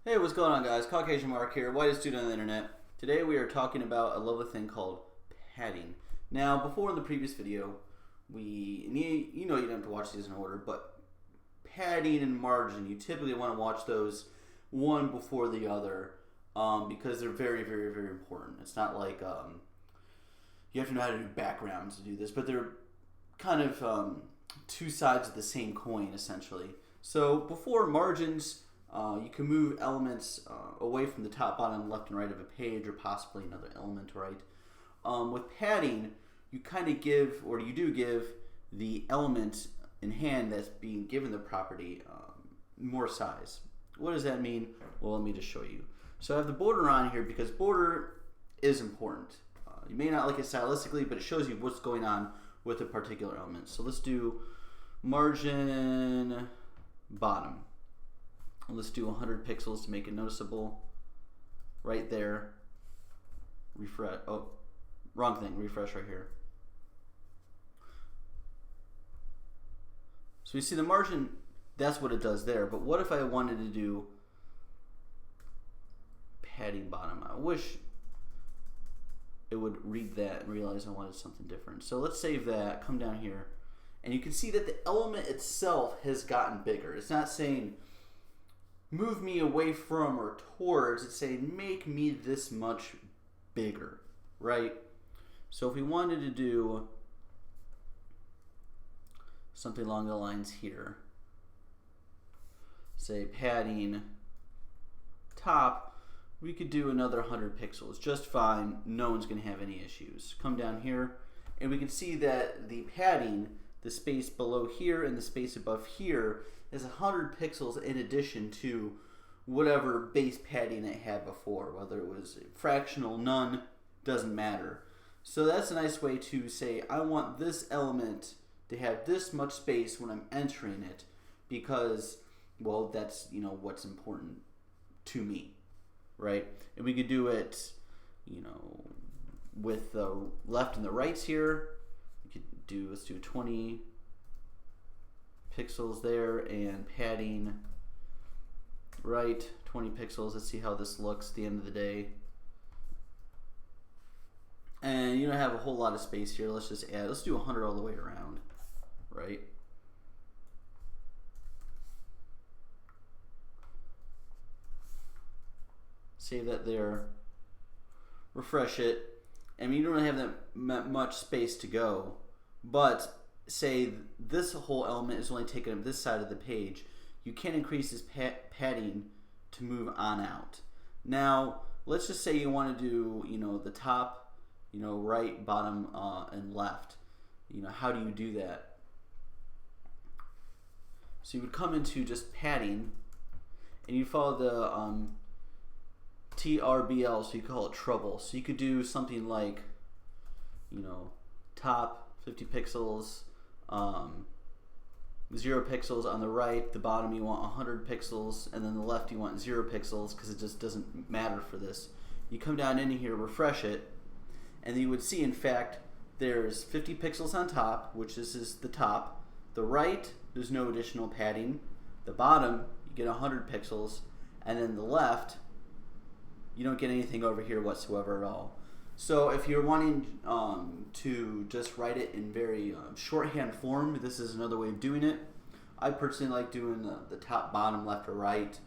Hey, what's going on, guys? Caucasian Mark here, whitest dude on the internet. Today we are talking about a lovely thing called padding. Now, before in the previous video, you don't have to watch these in order, but padding and margin, you typically want to watch those one before the other because they're very, very, very important. It's not like you have to know how to do backgrounds to do this, but they're kind of two sides of the same coin, essentially. So before margins, you can move elements away from the top, bottom, left, and right of a page, or possibly another element, right? With padding, you kind of give, or you do give, the element in hand that's being given the property more size. What does that mean? Well, let me just show you. So I have the border on here because border is important. You may not like it stylistically, but it shows you what's going on with a particular element. So let's do margin bottom. Let's do 100 pixels to make it noticeable. Right there. Refresh. Oh, wrong thing. Refresh right here. So you see the margin, that's what it does there. But what if I wanted to do padding bottom? I wish it would read that and realize I wanted something different. So let's save that, come down here, and you can see that the element itself has gotten bigger. It's not saying move me away from or towards, it's saying make me this much bigger, right? So if we wanted to do something along the lines here, say padding top, we could do another 100 pixels just fine. No one's going to have any issues. Come down here and we can see that the padding, the space below here and the space above here, is 100 pixels in addition to whatever base padding it had before, whether it was fractional, none, doesn't matter. So that's a nice way to say I want this element to have this much space when I'm entering it because, well, that's what's important to me, right? And we could do it with the left and the rights here. We could do, let's do 20 pixels there, and padding right 20 pixels. Let's see how this looks at the end of the day. And you don't have a whole lot of space here. Let's just add, let's do 100 all the way around, right? Save that there, refresh it. I mean, you don't really have that much space to go, but say this whole element is only taking up this side of the page, you can increase this padding to move on out. Now, let's just say you want to do, the top, right, bottom, and left. How do you do that? So you would come into just padding, and you follow the TRBL, so you call it trouble. So you could do something like, top 50 pixels, 0 pixels on the right, the bottom you want 100 pixels, and then the left you want 0 pixels because it just doesn't matter for this. You come down into here, refresh it, and you would see, in fact, there's 50 pixels on top, which this is the top. The right, there's no additional padding. The bottom, you get 100 pixels, and then the left, you don't get anything over here whatsoever at all. So if you're wanting to just write it in very shorthand form, this is another way of doing it. I personally like doing the top, bottom, left, or right,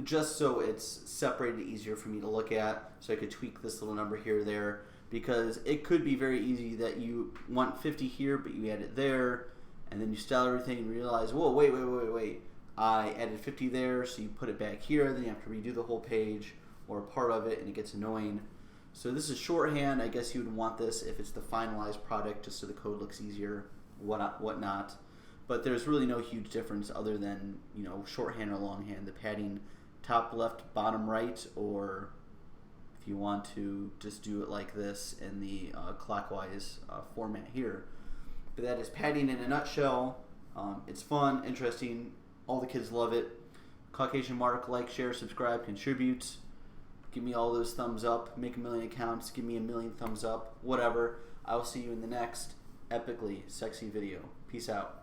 just so it's separated easier for me to look at, so I could tweak this little number here or there, because it could be very easy that you want 50 here, but you add it there, and then you style everything and realize, whoa, wait, I added 50 there, so you put it back here, then you have to redo the whole page or a part of it, and it gets annoying. So this is shorthand. I guess you would want this if it's the finalized product, just so the code looks easier, whatnot. But there's really no huge difference other than shorthand or longhand. The padding top, left, bottom, right, or if you want to just do it like this in the clockwise format here. But that is padding in a nutshell. It's fun, interesting. All the kids love it. Caucasian Mark, like, share, subscribe, contribute. Give me all those thumbs up. Make 1 million accounts. Give me 1 million thumbs up. Whatever. I will see you in the next epically sexy video. Peace out.